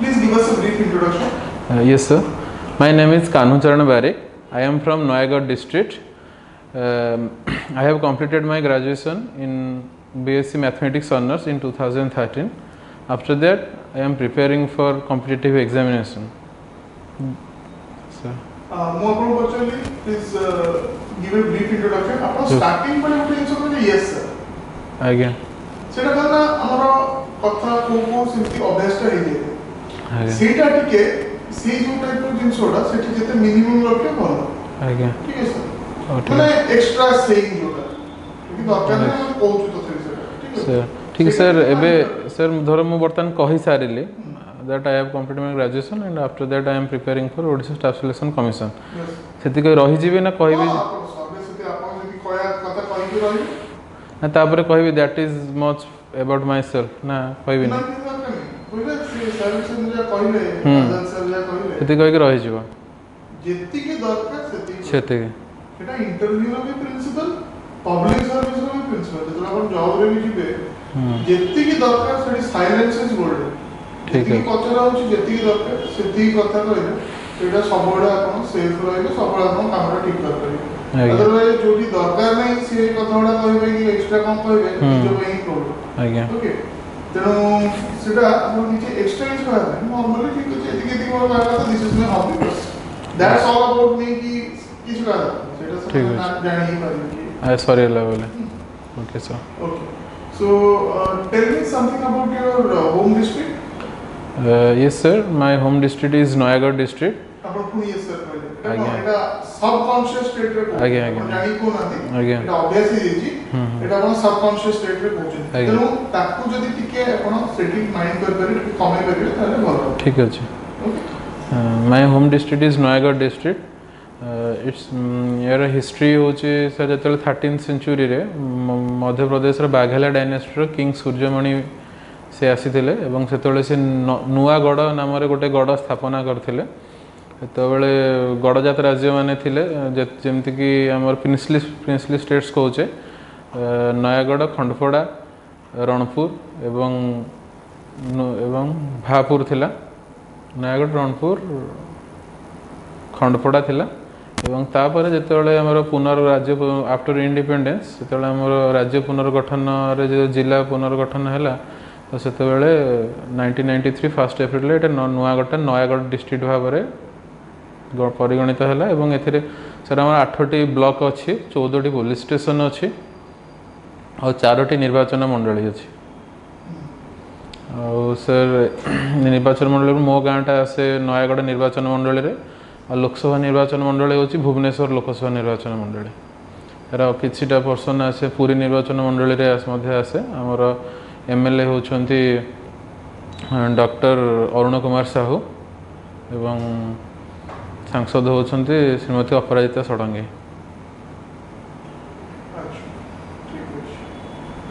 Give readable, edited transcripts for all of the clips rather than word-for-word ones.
Please give us a brief introduction. Yes, sir. My name is Kanu Charan Barik. I am from Noyagarh district. I have completed my graduation in BSc Mathematics Honours in 2013. After that, I am preparing for competitive examination. Sir. Please give a brief introduction. After starting, yes, sir. Again. सेटा कहना हमारा कथा को simply अभ्यास टा सेटा टिके से जो टाइप ऑफ जिंसोडा सेठी जते मिनिमम रखे भलो आज्ञा ठीक है सर माने एक्स्ट्रा सेइंग जोटा कि दरकार नै हम कहू तो सेटा ठीक है सर एबे सर धर मु बर्तन कहि सारिले that I have completed my graduation and after that I am preparing for Odisha Staff Selection Commission. सेति कोइ रहि जिवे ना कहिबे सबे सेति आपन जदि कया कथा कहि रहि ना तापरे कहिबे that is much about my self ना कहिबे ना कोइले से सर्विस जे कहिले आजाद सर जे कहिले सेति कहि के रहि जिवो जेति के दरकार सेति सेति एटा इंटरव्यू रो भी प्रिंसिपल पब्लिक सर्विस रो भी प्रिंसिपल जतरा अपन जॉब रे भी जिवे जेति के दरकार सेति साइलेंस इज गोल्डन ठीक है पचरा होची जेति के दरकार सेति कथा कहिले सेटा सबोडा अपन सेफ रहिबे सबोडा अपन कामरा ठीक कर परिबे अदरवाइज जो भी दरकार नहीं से कथाडा कहबे कि एक्स्ट्रा कम कहबे जो पे ही प्रोब्लेम आज्ञा ओके तेनो सेटा अपन नीचे एक्सटेंड करबे नॉर्मली ठीक है एति मोर बात तो this is my hobby that's all about me कि किछ का सेटा सब जानि ही पारिबे कि I sorry level okay sir okay so tell me something about your home district yes sir, my home district is Noyagarh district. अपन पुनी yes sir कहले एटा सबकॉन्शियस स्टेट रे आज्ञा जानि को नाथि आज्ञा एटा ऑब्वियसली देजी एटा अपन सबकॉन्शियस स्टेट रे पहुंचे तेनु ताकू जदी टिके अपन सेटिंग माइंड कर करी कमे करिवे ताले भलो ठीक अछि okay my home district is Noyagarh district. It's यार हिस्ट्री होचे सर जतले 13th सेंचुरी रे मध्य प्रदेश रे बाघेला डायनेस्टी रो किंग सूर्यमणि से आसीथिले एवं सेतबेले से नुआगढ़ नाम रे गोटे गढ़ स्थापना करथिले सेतबेले गढ़जात राज्य माने थिले जेमति कि हमर प्रिंसली स्टेट्स कहउचे नयागढ़ खंडपड़ा रणपुर एवं भापुर थिला नयागढ़ रणपुर खंडपड़ा थिला एवं तापर जेतबेले हमर पुनर्राज्य आफ्टर इंडिपेंडेंस सेतबेले हमर राज्य पुनर्गठन रे जो जिला पुनर्गठन हैला तो से 1993 फर्स्ट एप्रिल एटा नुआगढ़ नयागढ़ डिस्ट्रिक्ट भाव में परिगणित है एवं एथिरे सर आम 8टी ब्लॉक अच्छी 14टी पुलिस स्टेशन अच्छी और 4टी निर्वाचन मंडली अच्छी और सर निर्वाचन मंडल मो गाँटा आसे नयागढ़ निर्वाचन मंडल और लोकसभा निर्वाचन मंडल होची भुवनेश्वर लोकसभा निर्वाचन मंडल यार किछिटा पर्सन आसे पूरी निर्वाचन मंडल रे आसे आमर एमएलए होचंती डॉक्टर अरुण कुमार साहू एवं सांसद होचंती श्रीमती अपराजिता षडंगी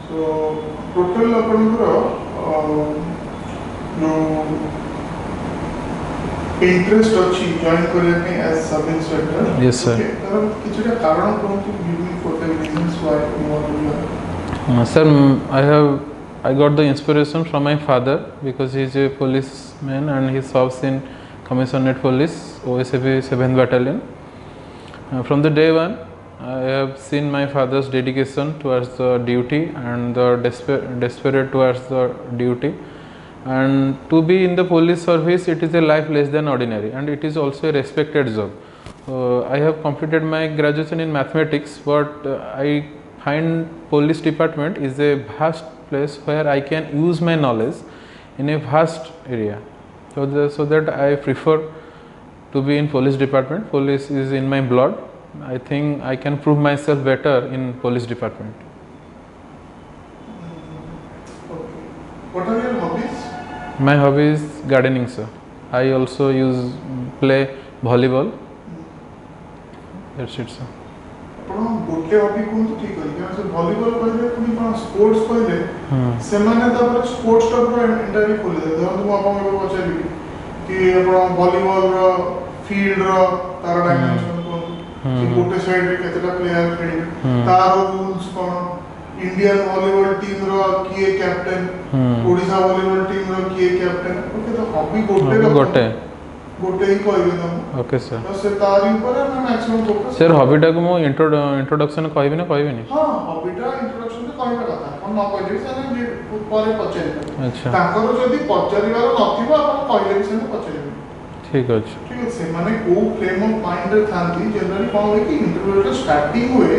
सो टोटल आपनकर नो इंटरेस्ट अछि जॉइन करे में as sub inspector yes sir तर किछटा कारण कोन to give me for the reasons why you want to learn sir I got the inspiration from my father because he is a policeman and he serves in Commissionerate Police OSAP 7th Battalion. From the day one, I have seen my father's dedication towards the duty and the desperate towards the duty. And to be in the police service, it is a life less than ordinary and it is also a respected job. I have completed my graduation in mathematics, but I find police department is a vast place where I can use my knowledge in a vast area. So that I prefer to be in police department. Police is in my blood. I think I can prove myself better in police department. What are your hobbies? My hobby is gardening, sir. I also play volleyball. That's it, sir. आपण गोटे hobby कोन तो ठीक है कारण से volleyball कहले कोनी कोन sports कहले से माने तापर स्पोर्ट्स टा पूरा इंटरव्यू खोले दे तो मु आपन को पचारि कि आपण वॉलीबॉल रो फील्ड रो तार डायमेंशन कोन कि गोटे साइड रे केतेटा प्लेयर खेली तार रूल्स कोन इंडियन वॉलीबॉल टीम रो किए कैप्टन ओडिशा वॉलीबॉल टीम रो किए कैप्टन ओके तो हॉबी गोटे गोटे ही कहबे ना ओके सर तो से तारी ऊपर मैं मैक्सिमम फोकस सर हॉबीटा को मो इंट्रोडक्शन कहबी ना कहबी हां हॉबीटा इंट्रोडक्शन तो कहबा कथा हम न कहबे से जे ऊपर पचारि अच्छा ताकर जदी पचारिवार नथिबो आपण कहले से पचारि ठीक अछि ठीक है से माने को फ्रेम ऑफ माइंड रे थांती जनरली कोन होय कि इंटरव्यू रे स्टार्टिंग हुए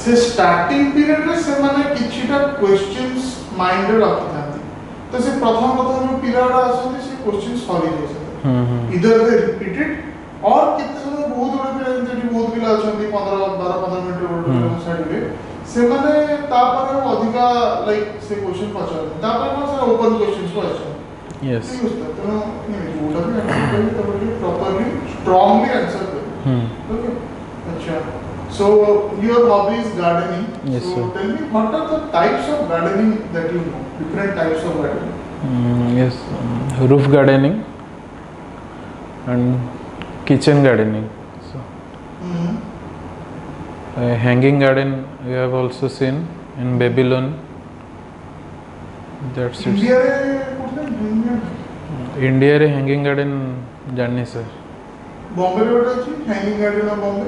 से स्टार्टिंग पीरियड रे से माने किछिटा क्वेश्चंस माइंड रे रखि थांती तो से प्रथम जो पिलाडा आसନ୍ତି से क्वेश्चन सॉल्व हो जाय इधर दे रिपीटेड और कितने समय बहुत बड़े पिला जेति बहुत पिला अछंती 15 मिनिट रो साइड में से माने तापर अधिका लाइक से क्वेश्चन पचार तापर को से ओपन क्वेश्चंस को आछन यस तो जोटा भी आंसर करें प्रॉपर्ली स्ट्रांगली आंसर करें ओके अच्छा so your hobby is gardening yes so sir. tell me what are the types of gardening that you know different types of gardening yes roof gardening and kitchen gardening so hanging garden we have also seen in Babylon that's it India रे कोन India रे hanging garden जाननी sir Bombay रे गोटे अछि hanging garden of Bombay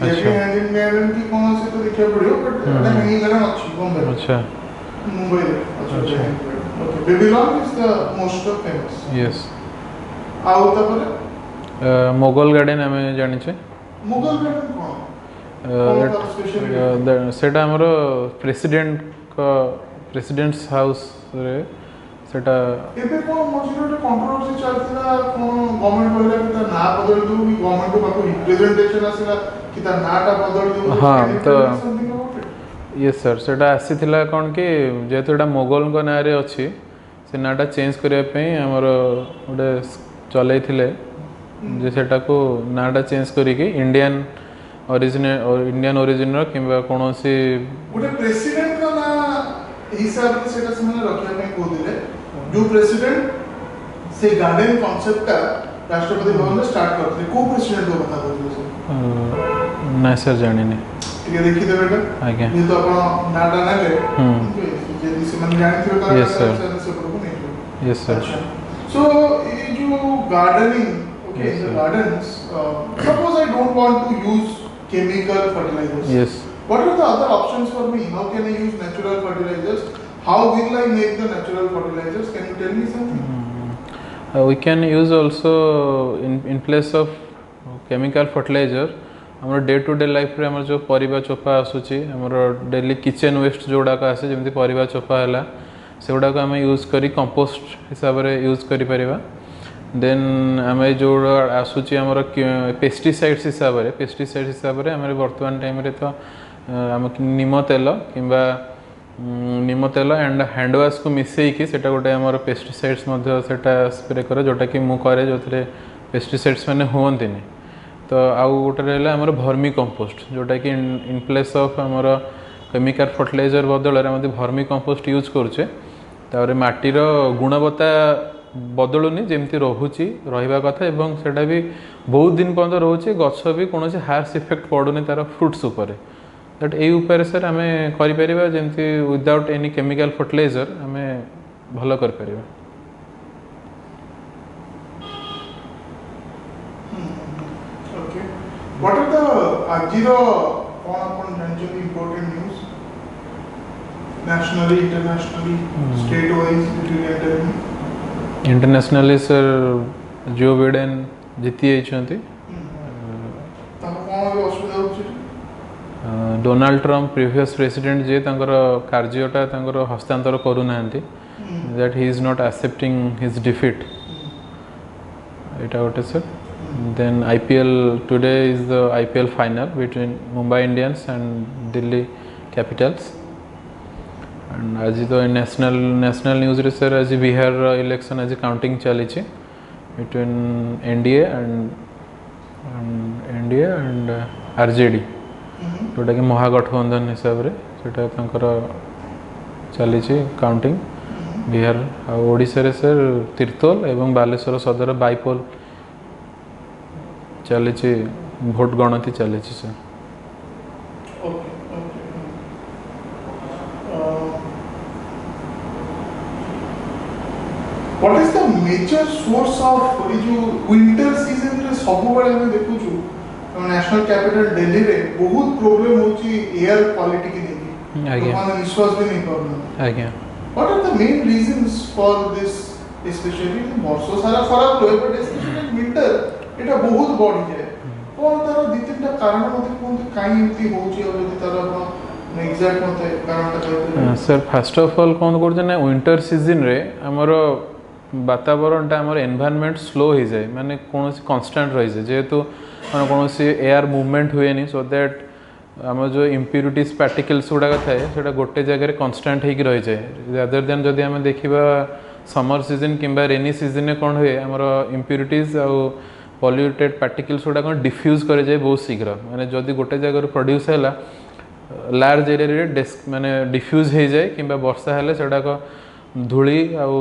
अच्छा। Hanging garden की कौन से तो देखिया पड़ियो बट हैंगिंग गार्डन अछि बॉम्बे अच्छा मुंबई रे अच्छा। Okay Babylon is the most famous yes आउ तबरे मोगल गार्डन हमें जानी छे मुगल गार्डन कौन स्पेशल सेटा हमरो प्रेसिडेंट का प्रेसिडेंट्स हाउस रे सेटा एबे को मझिरो कंट्रोवर्सी चलतिला कोन गवर्नमेंट बोलला कि ता ना बदल दू कि गवर्नमेंट को बाको रिप्रेजेंटेशन आसीला कि ता नाटा बदल दू हाँ, तो यस सर सेटा आसीथिला कोन कि जेतु एटा मोगल को नारे अछि से नाटा चेंज करिया पे हमर ओडे चलैथिले जे सेटा को नाटा चेंज करी कि इंडियन ओरिजिन और इंडियन ओरिजिन रो किबा कोनोसी गोटे प्रेसिडेंट का ना हिसाब से सेटा समय रखिया पे को दिले जो प्रेसिडेंट से गार्डन कांसेप्ट का राष्ट्रपति भवन में स्टार्ट करते को प्रेसिडेंट को बता दो सर ना सर जानी नहीं ठीक है देखि दे बेटा आज्ञा ये तो अपन नाटा ना ले जे से मन जानि थियो का Yes, sir. से प्रभु नहीं यस सर अच्छा सो ये जो gardening okay Yes, the sir. Gardens suppose I don't want to use chemical fertilizers yes what are the other options for me how can I use natural fertilizers how will I make the natural fertilizers can you tell me something we can use also in place of chemical fertilizer हमर day to day life रे हमर जो परिबा चोपा आसुची हमर daily kitchen waste जोडा का आसे जेमति परिबा चोपा हला सेउडा को हम यूज करी कंपोस्ट हिसाब रे यूज करी परिबा देन हमें जो आसुची हमर पेस्टिसाइड्स हिसाब रे हमर वर्तमान टाइम रे तो हम निम तेल किंबा निम तेल एंड हैंड वाश को मिसई कि सेटा गोटे हमर पेस्टिसाइड्स मध्ये सेटा स्प्रे करे जोटा कि मु करे जोथरे पेस्टिसाइड्स माने होवंतिनी तो आउ गोटे रहला हमर भर्मी कंपोस्ट जोटा कि इन प्लेस ऑफ हमर केमिकल फर्टिलाइजर बदल रे हम भर्मी कंपोस्ट यूज करछे तारे माटीर गुणवत्ता बदलुनी जेमती रहुची रहिबा कथा एवं सेटा भी बहुत दिन पर्यंत रहुची गछ भी कोनोसी हार्श इफेक्ट पडुनी तार फ्रूट्स ऊपर दैट ए ऊपर सर हमें करि परिबा जेमती विदाउट एनी केमिकल फर्टिलाइजर हमें भलो कर परिबा okay what are the ajiro कोन अपन जानचो important news nationally internationally state wise if you can tell me internationally sir Joe Biden जीती आइछंती तम कोन असुविधा होछि डोनाल्ड ट्रम्प प्रीवियस प्रेसिडेंट जे तांकर कार्यटा तांकर हस्तांतर करू नाहंती that he is not accepting his defeat एटा गोटे sir then IPL today is the IPL final between Mumbai Indians and Delhi Capitals and आज तो नेशनल न्यूज रे सर आज बिहार इलेक्शन आज काउंटिंग चली बिटवीन एनडीए एंड आरजेडी जोटा कि महागठबंधन हिसाब रे सेटा तांकर चली काउंटिंग बिहार आ ओडिशा रे सर तीर्तोल एवं बालेश्वर सदर बाइपोल चली भोट गणति चली sir okay what is the major source of ये जो विंटर सीजन रे सब बळे हम देखु छु नेशनल कैपिटल दिल्ली रे बहुत प्रॉब्लम होची एयर क्वालिटी की देखि आज्ञा माने विश्वास भी नहीं करना आज्ञा what are the main reasons for this specially वर्ष सारा खराब रहे बट स्पेशली विंटर एटा बहुत बढ़ जाए कोन तार दि तीन टा कारण मते कोन काई एमती होची और यदि तार अपन एग्जैक्ट मते कारण ता कहते सर फर्स्ट ऑफ ऑल कौन कर ना विंटर सीजन रे हमर वातावरण टा हमर एनवायरनमेंट स्लो हो जाए माने कौन कांस्टेंट रही जाए जेहेतु माने कौन एयर मूवमेंट हुए नहीं सो दैट आम जो इम्प्यूरिटीज पार्टिकल्स गुड़ाक थाए से गोटे जगह कन्स्टाट हो रही जाए रादर देन जदि आम देखा समर सीजन किंबा रेनी सीजन में कौन हुए आमर इम्प्यूरिटीज आउ पॉल्यूटेड पार्टिकल्स गुड़ाक डिफ्यूज कर जाए बहुत शीघ्र माने जदि गोटे जगह प्रोड्यूस है लार्ज एरिया माने डिफ्यूज हो जाए कि वर्षा हेल्ले से धूली आउ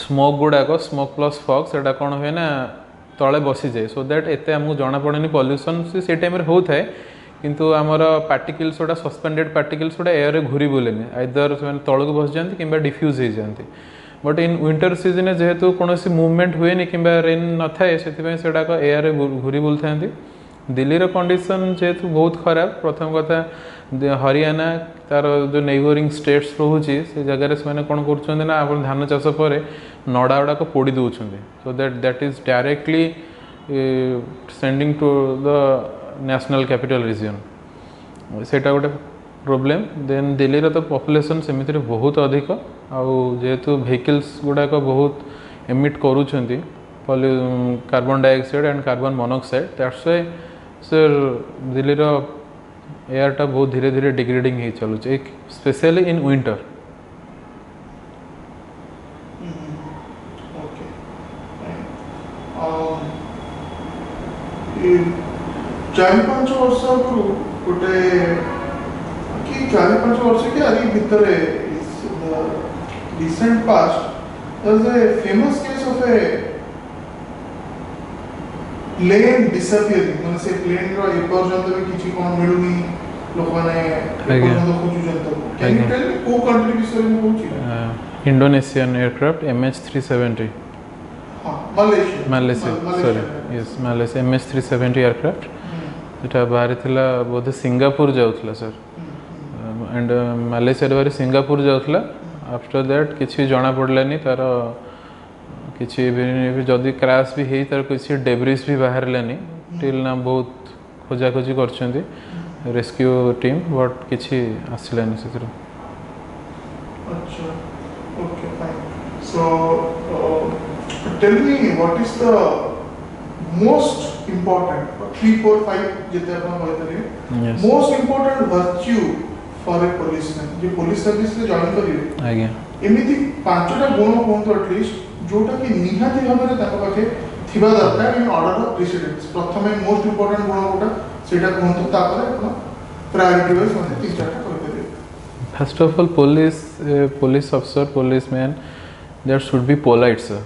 स्मोक गुड़ाक स्मोक प्लस फॉग से कौन हुए ना तले बसी जाए सो दैट एत आमको जना पड़े पॉल्यूशन से टाइम होता है किंतु आमर पार्टिकल्स गुड़ा सस्पेंडेड पार्टिकल्स गुड़ा एयर घूरी बुलेनि आइदर से तौक बस जाती कि डिफ्यूज हो जाती बट इन विंटर सीजन जेहेतु कौन मूवमेंट हुए कि रेन न थाए से एयर घूरी बुल था दिल्ली रो कंडीशन जेहेतु बहुत खराब प्रथम कथा हरियाणा तार जो नेबरिंग स्टेट्स रोचे से जगह से कौन कर धान चाष पर नड़ा गुड़ाक पोड़ी दौरान so that is directly sending to the national capital region सेटा गोटे प्रोब्लेम देन दिल्ली रो तो पॉपुलेशन सेमिति बहुत अधिक आउ जेहेतु व्हीकल्स गुड़ाक बहुत एमिट करूछंती carbon dioxide and carbon monoxide that's why sir Delhi रो एयर टा बहुत धीरे धीरे डिग्रेडिंग ही चलू स्पेशली इन विंटर चारि पांच वर्ष आगु गोटे कि चारि पांच वर्ष के आदि भीतर recent past there was a famous case of a plane disappearing माने से प्लेन रो ए पर्यंत भी किछि कोन मिलुनी लोक माने पर्यंत खोजु जंत कैन यू टेल मी को कंट्री विषय में होची इंडोनेशियन एयरक्राफ्ट MH370 हां Malaysia sorry yes Malaysia MH370 aircraft एटा बाहर थिला बोध सिंगापुर जाउथला सर एंड मलेशिया बाहर सिंगापुर जाउथला आफ्टर दैट किसी जना पड़लानी तार किसी भी जदि क्रैश भी है तार किसी डेब्रिस भी बाहर लानी टिल ना बहुत खोजाखोजी करछंती रेस्क्यू टीम बट किसी आसिलानी से अच्छा okay fine so tell me what is the most important 3 4 5 जते अपन कहतरे most important virtue for a policeman जे पुलिस सर्विस रे जॉइन करिवे आज्ञा एमिति पांचटा गुण कोन तो एटलीस्ट जोटा कि निहाती भाबरे ताका पाखे थिबा दरकार इन ऑर्डर ऑफ प्रेसिडेंस प्रथमे मोस्ट इंपोर्टेंट गुण कोटा सेटा कोन तो तापर अपन प्रायोरिटी वाइज मते तीन चारटा कहि देबे first of all police officer policeman that should be polite sir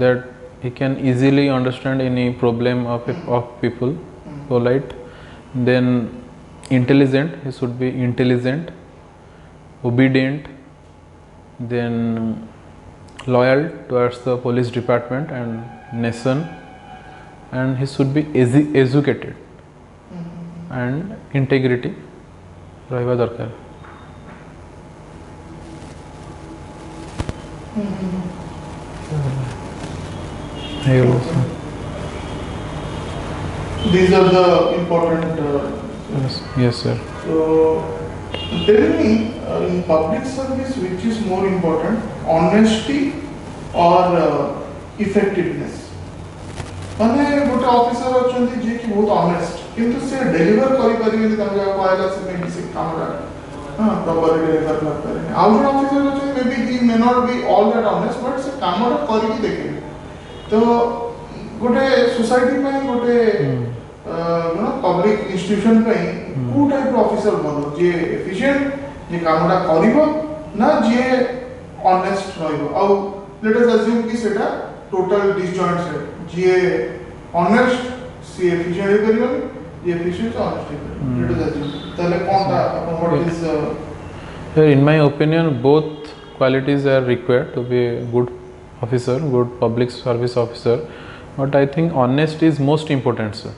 that he can easily understand any problem of people polite then intelligent he should be intelligent obedient then loyal towards the police department and nation and he should be educated and integrity रहिबा दरकार These are the important yes sir so tell me in public service which is more important honesty or effectiveness माने गोटे officer अछंती जे कि बहुत honest किंतु से deliver करि परिबेनी तम जा पाइला से में से कामरा हां प्रॉपर्ली डिलीवर कर पारे आउ जो ऑफिसर अछंती may be he may not be all that honest but से कामरा करि कि देखे तो गोटे सोसाइटी में गोटे नो पब्लिक इंस्टीट्यूशन पे को टाइप ऑफिसर बनो जे एफिशिएंट जे कामरा करिवो ना जे ऑनेस्ट रहइवो आउ लेट अस अज्यूम कि सेटा टोटल डिसजॉइंट से जे ऑनेस्ट सी एफिशिएंट करियो ये efficient honest let us assume तले कोनटा what is in my opinion both qualities are required to be a good officer, good public service officer, but I think honesty is most important sir.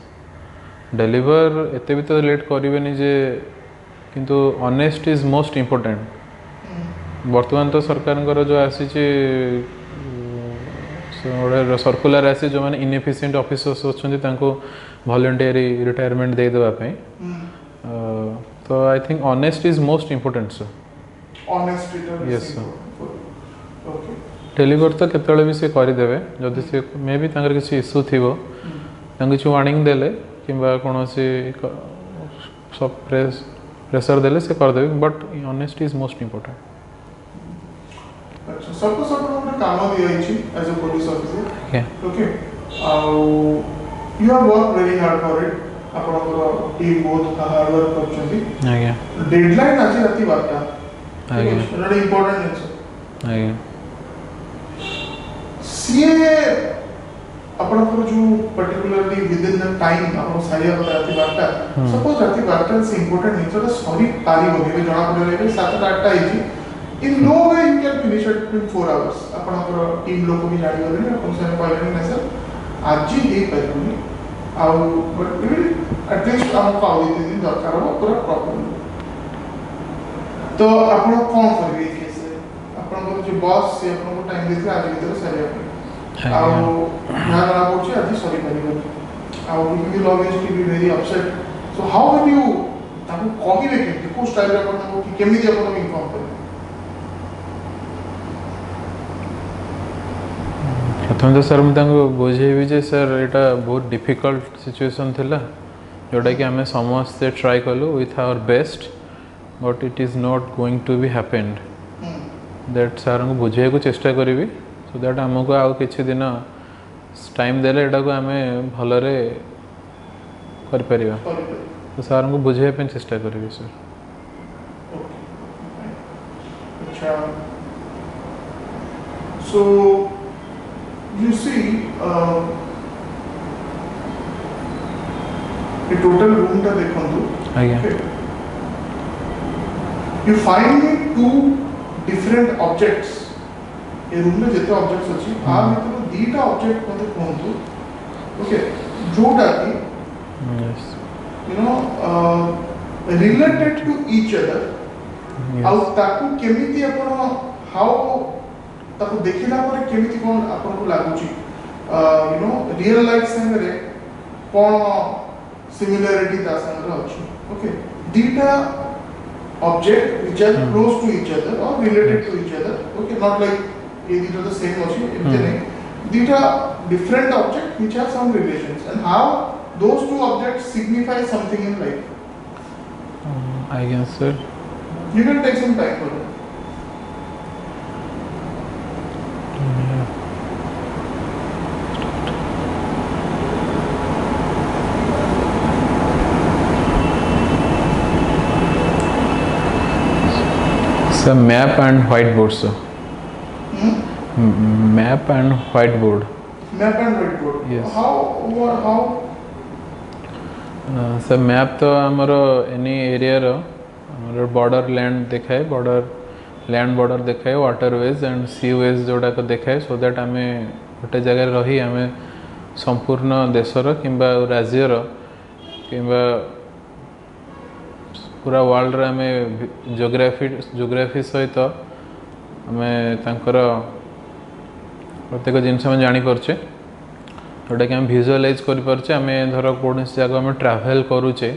Deliver एते भी तो late करेनि जे किंतु honest is most important वर्तमान तो सरकार जो आसी circular आसी जो मैंने इनएफिशिएंट ऑफिसर्स अच्छा वॉलंटियरी रिटायरमेंट दे देवाई तो I think honest is most important sir yes sir deliver तो केतले भी से करदेवे जदि से मे भी किसी इश्यू थी किसी वार्निंग देले किंबा कौन सब प्रेशर देले से करदेवे but honesty is most important अच्छा सपोज आपन काम दिया as a police officer okay you have work very hard for it आपन टीम बहुत हार्ड वर्क करछथि आज्ञा डेडलाइन आज राती 12टा आज्ञा एटा इंपोर्टेंट है आज्ञा सीए अपन जो particularly within the time अपन सारिया राती 12टा सपोज राती 12टा से इंपोर्टेंट नहीं तो सॉरी पारी हो गए जना पड़ले 7 8टा आइछि in no way you can finish it in 4 hours upon team लोग भी जानी होले अपन से कहले नहीं सर आज ही पाइबनी आउ बट एटलीस्ट हम पाउ दिन दरकार हो पूरा प्रॉब्लम तो अपन कौन करबे केस अपन जो बॉस से अपन को टाइम देथे आज भीतर सारे आउ ना ना बोची आज सॉरी करियो आउ you will always be very upset so how will you ताको कहिबे कि को स्टाइल अपन को कि केमिति अपन इन्फॉर्म करबे प्रथम तो सर मुझे बुझेबी जे सर एटा बहुत डिफिकल्ट सिचुएशन थिला जोटा कि आम समस्ते ट्राई कलु with our best but it is not going to be happened that sir को बुझे को चेष्टा करी सो दैट आमको आउ किछि दिन टाइम देले एटा को आम भलरे कर परिबा तो सर को बुझे पे चेष्टा करी सर अच्छा सो you see a total room ta dekhantu okay you find two different objects A room में जेते ऑब्जेक्ट्स अछि आ भितर दीटा ऑब्जेक्ट मते कोंतु ओके जोटा कि yes you know related to each other आउ ताकू केमिति अपन हाउ ताको देखिला पर केमिति कोन आपन को लागुची यू नो रियल लाइफ संगे कोन सिमिलरिटी ता संगे अछि ओके दीटा object which are close to each other or related to each other okay not like ये दीटा द सेम अछि एते नहीं दीटा different object which have some relations and how does two objects signify something in life I guess sir you can take some time for it So map and whiteboard sir. Map and whiteboard. Map and whiteboard. Yes. How? So map तो हमारो any area रो हमारो border land दिखाए land border दिखाए waterways and seaways जोड़ा को दिखाए so that हमें गोटे जगह रही हमें संपूर्ण देशर किंबा राज्यर किंबा पूरा वर्ल्ड रे हमें जोग्राफी सहित आम प्रत्येक जिनस आम जापे जोटा कि आम भिजुअलाइज करें आम धर कौन जगह आम ट्राभेल करुचे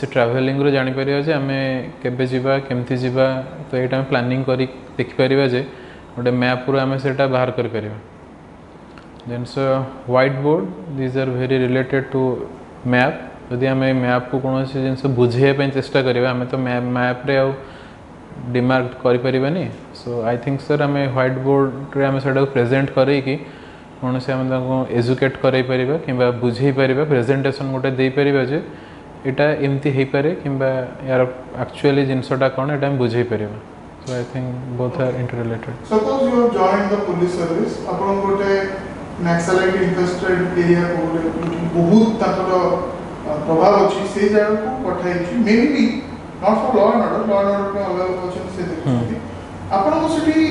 से ट्राभेलिंग रू जापर आम केबे जावा केमती जावा तो ये प्लानिंग कर देखिपर जे गोटे मैप रू आम से बाहर कर जिनस white board these are very related to map यदि आम मैप को कौन जिन बुझे चेष्टा करें आम तो मैप रे आउ डिमार्क करें सो आई थिंक सर आम व्हाइट बोर्ड रे आम से प्रेजेंट करें कौन से आम एजुकेट कर कि बुझे पार प्रेजेंटेशन गोटे दे पार जे यहाँ एमती हो पारे कि यार एक्चुअली जिनसटा कौन यहाँ बुझे पार so I think both are interrelated suppose you have joined the police service आपन गोटे नक्सलाइट इन्फेस्टेड एरिया को बहुत ताकर प्रभाव अच्छी से जगह को पठाई छी mainly not for law and order पे अलग क्वेश्चन से देखछी आपन को सिटी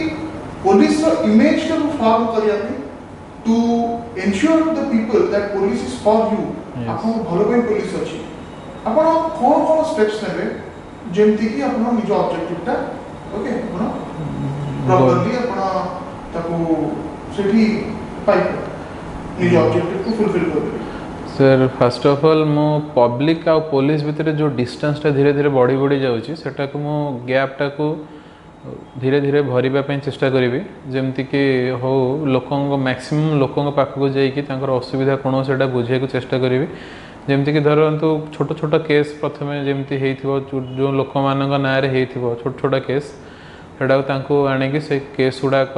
पुलिस रो इमेज को फॉर्म करिया पे to ensure the people that police is for you आपन भलो पे पुलिस अछि आपन कोन कोन स्टेप्स नेबे जेमति कि आपन निज ऑब्जेक्टिव ता ओके आपन प्रॉपर्ली आपन ताको सिटी पाइप निज ऑब्जेक्टिव को फुलफिल कर सर फर्स्ट ऑफ ऑल मो पब्लिक आ पुलिस भितर जो डिस्टेंस टा धीरे धीरे बढ़ी बढ़ी जाउची सेटा को मो गैप टा को धीरे धीरे भरिबा ପାଇଁ ଚେଷ୍ଟା କରିବି ଯେମିତି କି ହଉ ଲୋକଙ୍କ ମ୍ୟାକ୍ସିମମ୍ ଲୋକଙ୍କ ପାଖକୁ ଯାଇକି ତାଙ୍କର ଅସୁବିଧା କ'ଣ ସେଟା ବୁଝିବାକୁ ଚେଷ୍ଟା କରିବି ଯେମିତି କି ଧରନ୍ତୁ ଛୋଟ ଛୋଟ କେସ୍ ପ୍ରଥମେ ଯେମିତି ହେଇଥିବ ଯେଉଁ ଲୋକମାନଙ୍କ ନାଁରେ ହେଇଥିବ ଛୋଟ ଛୋଟ କେସ୍ ସେଟାକୁ ତାଙ୍କୁ ଆଣିକି ସେ କେସ୍ ଗୁଡ଼ାକ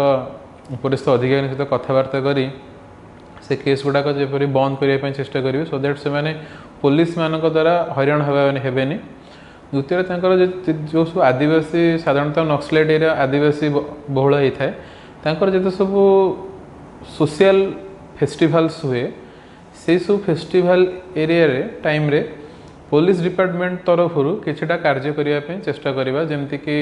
ଉପରିସ୍ଥ ଅଧିକାରୀଙ୍କ ସହିତ କଥାବାର୍ତ୍ତା କରି ସେ କେସ୍ ଗୁଡ଼ାକ ଯେପରି ବନ୍ଦ କରିବା ପାଇଁ ଚେଷ୍ଟା କରିବି ସୋ ଦ୍ୟାଟ୍ ସେମାନେ ପୋଲିସ ମାନଙ୍କ ଦ୍ୱାରା ହଇରାଣ ହେବେନି द्वितीय जो सब आदिवासी साधारणतः नक्सलाइट एरिया आदिवासी बहुल होता है जिते सब सोशल फेस्टिवल्स हुए से सब फेस्टिवल एरिया रे टाइम रे पुलिस डिपार्टमेंट तरफ किछटा कार्य करने चेष्टा करवा जमती कि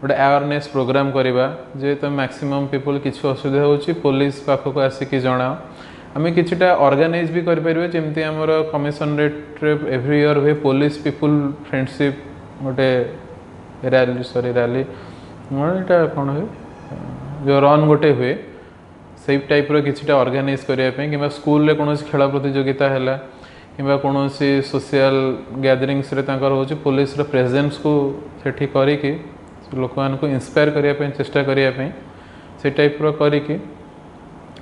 गोटे अवेयरनेस प्रोग्राम करवा जे तो मैक्सिमम पीपल किसी असुविधा होची पुलिस पाखक आसिक जनाओ आम किछटा ऑर्गेनाइज भी करें जमती आमर कमिशनरेट एवरी ईयर हुए पुलिस पीपुल फ्रेंडशिप गोटे रैली सॉरी रैली यहाँ कौन हुए जो रन गोटे हुए से टाइप किछटा ऑर्गेनाइज करने कि स्कूल रे कौन खेल प्रतियोगिता है कि कौन सोशल गैदरिंग्स हो पुलिस प्रेजेंस को सेठी करिकी लोक मान इंस्पायर करने चेष्टा करने से टाइप करिकी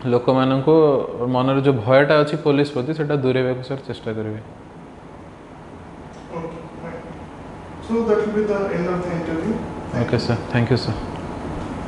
लोक मान मन जो भयटा अच्छी पुलिस प्रति से दूरेबा सर चेष्टा करेंगे So that will be the end of the interview. Okay sir, thank you sir.